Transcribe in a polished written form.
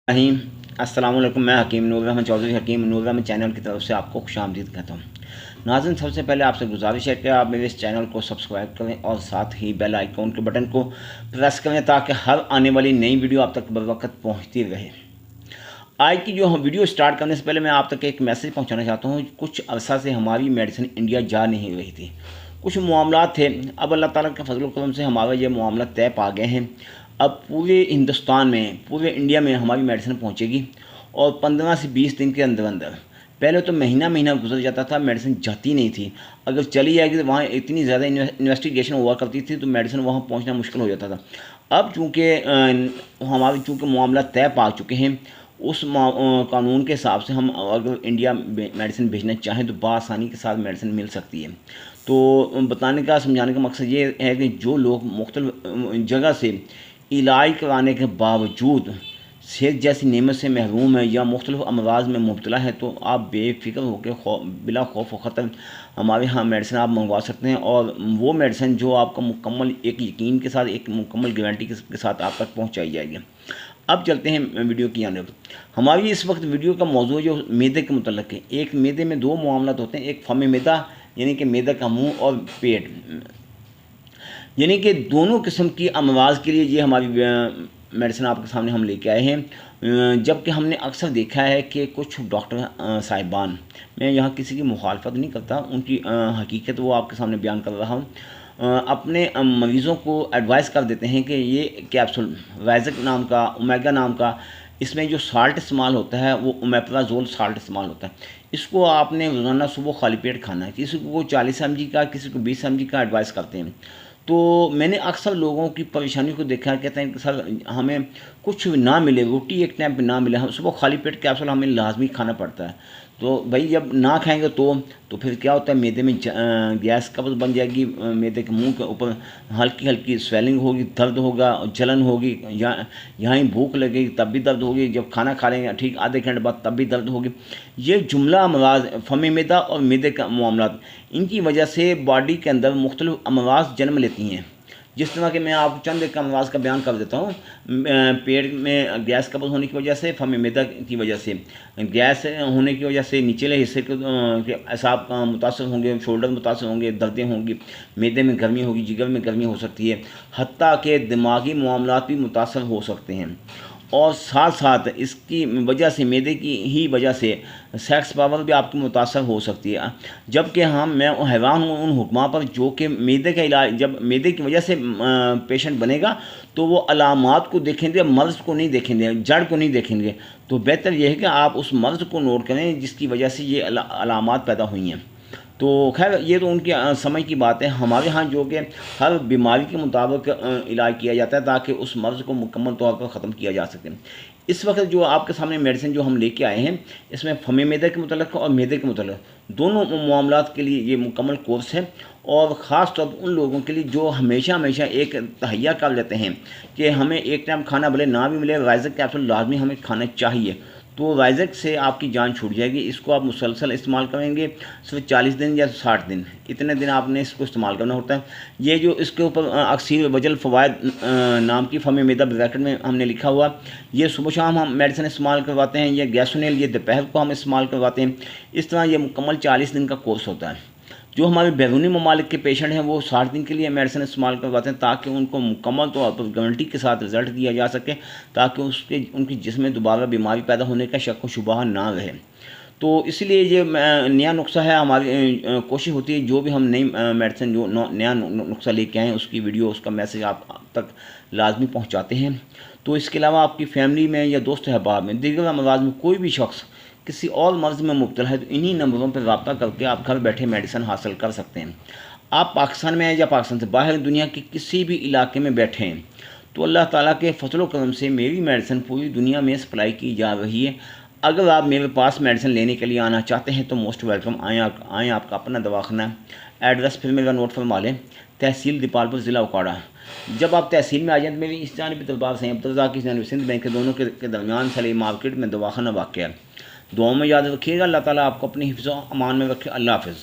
रहीम अस्सलाम वालेकुम। मैं हकीम नूर रहमान चौधरी हकीम नूर रहमान चैनल की तरफ से आपको खुशामदीद कहता हूँ। नाज़रीन, सबसे पहले आपसे गुजारिश है कि आप मेरे इस चैनल को सब्सक्राइब करें और साथ ही बेल आइकॉन के बटन को प्रेस करें ताकि हर आने वाली नई वीडियो आप तक बर वक्त पहुँचती रहे। आज की जो हम वीडियो स्टार्ट करने से पहले मैं आप तक एक मैसेज पहुँचाना चाहता हूँ। कुछ अरसा से हमारी मेडिसिन इंडिया जा नहीं रही थी, कुछ मामलात थे। अब अल्लाह ताला के फजल करम से हमारा ये मामला तय पा गए हैं। अब पूरे हिंदुस्तान में, पूरे इंडिया में हमारी मेडिसिन पहुंचेगी और 15 से 20 दिन के अंदर अंदर। पहले तो महीना महीना गुजर जाता था, मेडिसिन जाती नहीं थी। अगर चली जाएगी तो वहाँ इतनी ज़्यादा इन्वेस्टिगेशन हुआ करती थी तो मेडिसिन वहाँ पहुँचना मुश्किल हो जाता था। अब चूँकि हमारे चूँकि मामला तय पा चुके हैं, उस कानून के हिसाब से हम अगर इंडिया मेडिसिन भेजना चाहें तो बआसानी के साथ मेडिसिन मिल सकती है। तो बताने का, समझाने का मकसद ये है कि जो लोग मुख्तलिफ जगह से इलाज कराने के बावजूद सेहत जैसी नेमत से महरूम है या मुख्तलिफ अमराज में मुब्तला है, तो आप बेफिक्र होकर बिला खौफ व ख़तर हमारे यहाँ मेडिसिन आप मंगवा सकते हैं। और वो मेडिसिन जो आपको मुकम्मल एक यकीन के साथ, एक मुकम्मल गारंटी के साथ आप तक पहुँचाई जाएगी। अब चलते हैं वीडियो की जानिब। हमारी इस वक्त वीडियो का मौजू जो मैदे के मुतल्लिक़ है। एक मैदे में दो मामलात होते हैं, एक फ़म मैदा यानी कि मैदा का मुँह, और पेट, यानी कि दोनों किस्म की अमराज के लिए ये हमारी मेडिसिन आपके सामने हम लेके आए हैं। जबकि हमने अक्सर देखा है कि कुछ डॉक्टर साहिबान, मैं यहाँ किसी की मुखालफत नहीं करता, उनकी हकीकत वो आपके सामने बयान कर रहा हूँ, अपने मरीज़ों को एडवाइस कर देते हैं कि ये कैप्सूल वाइज़क नाम का, ओमेगा नाम का, इसमें जो साल्ट इस्तेमाल होता है वो ओमेप्राजोल साल्ट इस्तेमाल होता है। इसको आपने रोज़ाना सुबह खाली पेट खाना है। किसी को 40 mg का, किसी को 20 mg का एडवाइस करते हैं। तो मैंने अक्सर लोगों की परेशानी को देखा, कहते हैं कि सर हमें कुछ ना मिले, रोटी एक टाइम पे ना मिले, हम सुबह खाली पेट कैप्सूल हमें लाजमी खाना पड़ता है। तो भाई जब ना खाएंगे तो फिर क्या होता है, मैदे में गैस कब्ज़ बन जाएगी, मैदे के मुंह के ऊपर हल्की हल्की स्वेलिंग होगी, दर्द होगा, जलन होगी, यहाँ ही भूख लगेगी तब भी दर्द होगी, जब खाना खा लेंगे ठीक आधे घंटे बाद तब भी दर्द होगी। ये जुमला अमराज फ़म मैदा और मैदे का मामला, इनकी वजह से बॉडी के अंदर मुख्तलिफ अमराज जन्म लेती हैं। जिस तरह के मैं आपको चंद एक अमराज का बयान कर देता हूँ। पेट में गैस कब्ज़ होने की वजह से, फ़म मैदा की वजह से, गैस होने की वजह से निचले हिस्से के असाब मुतासर होंगे, शोल्डर मुतासर होंगे, दर्दें होंगी, मैदे में गर्मी होगी, जिगर में गर्मी हो सकती है, हत्ता के दिमागी मामलात भी मुतासर हो सकते हैं। और साथ साथ इसकी वजह से, मैदे की ही वजह से सेक्स पावर भी आपकी मुतासर हो सकती है। जबकि मैं हैरान हूँ उन हुक्मा पर जो कि मैदे का इलाज, जब मैदे की वजह से पेशेंट बनेगा तो वो अलामात को देखेंगे, मर्ज़ को नहीं देखेंगे, जड़ को नहीं देखेंगे। तो बेहतर यह है कि आप उस मर्ज़ को नोट करें जिसकी वजह से ये अलामात पैदा हुई हैं। तो खैर ये तो उनकी समझ की बात है। हमारे यहाँ जो कि हर बीमारी के मुताबिक इलाज किया जाता है ताकि उस मर्ज़ को मुकम्मल तौर पर ख़त्म किया जा सके। इस वक्त जो आपके सामने मेडिसिन जो हम लेके आए हैं, इसमें फ़म मैदा के मुतल्लिक़ और मैदे के मुतल्लिक़ दोनों मामलात के लिए ये मुकम्मल कोर्स है। और ख़ास तौर पर उन लोगों के लिए जो हमेशा हमेशा एक तहैया कर लेते हैं कि हमें एक टाइम खाना भले ना भी मिले, वाइज़क कैप्सूल लाजमी हमें खाना चाहिए, तो वाइज़क से आपकी जान छूट जाएगी। इसको आप मुसलसल इस्तेमाल करेंगे, सिर्फ 40 दिन या 60 दिन, इतने दिन आपने इसको इस्तेमाल करना होता है। ये जो इसके ऊपर अक्सीर वजल फ़वाइद नाम की फ़म मैदा ब्रैकेट में हमने लिखा हुआ, ये सुबह शाम हम मेडिसिन इस्तेमाल करवाते हैं, ये गैसोनेल ये दोपहर को हम इस्तेमाल करवाते हैं। इस तरह ये मुकम्मल 40 दिन का कोर्स होता है। जो हमारे बैरूनी ममालिक के पेशेंट हैं वो 60 दिन के लिए मेडिसिन इस्तेमाल करवाते हैं ताकि उनको मुकम्मल तौर पर गारंटी के साथ रिज़ल्ट दिया जा सके, ताकि उनकी जिस्म में दोबारा बीमारी पैदा होने का शक व शुबहा ना रहे। तो इसलिए ये नया नुस्खा है। हमारी कोशिश होती है जो भी हम नई मेडिसिन जो नया नुस्खा लेके आएँ उसकी वीडियो, उसका मैसेज आप तक लाजमी पहुँचाते हैं। तो इसके अलावा आपकी फ़ैमिली में या दोस्त अहबाब में, दीगर अमराज में कोई भी शख्स किसी और मर्ज़ में मुब्तला है तो इन्हीं नंबरों पर रब्ता करके आप घर बैठे मेडिसिन हासिल कर सकते हैं। आप पाकिस्तान में हैं या पाकिस्तान से बाहर दुनिया के किसी भी इलाके में बैठे हैं तो अल्लाह ताला के फजल करम से मेरी मेडिसिन पूरी दुनिया में सप्लाई की जा रही है। अगर आप मेरे पास मेडिसिन लेने के लिए आना चाहते हैं तो मोस्ट वेलकम, आएँ। आपका अपना दवाखाना, एड्रेस फिर मेरा नोट फरमा लें, तहसील दीपालपुर, ज़िला उकाड़ा। जब आप तहसील में आ जाएँ तो मेरी इस जानिब दरबार से अब्दुल्रज़ाक की जानिब सिंध बैंक के दोनों के दरमियान सली मार्केट में दवाखाना वाक़ है। दुआ में याद रखिएगा। अल्लाह ताला आपको अपनी हिफ्ज़ व अमान में रखे। अल्लाह हाफ़िज़।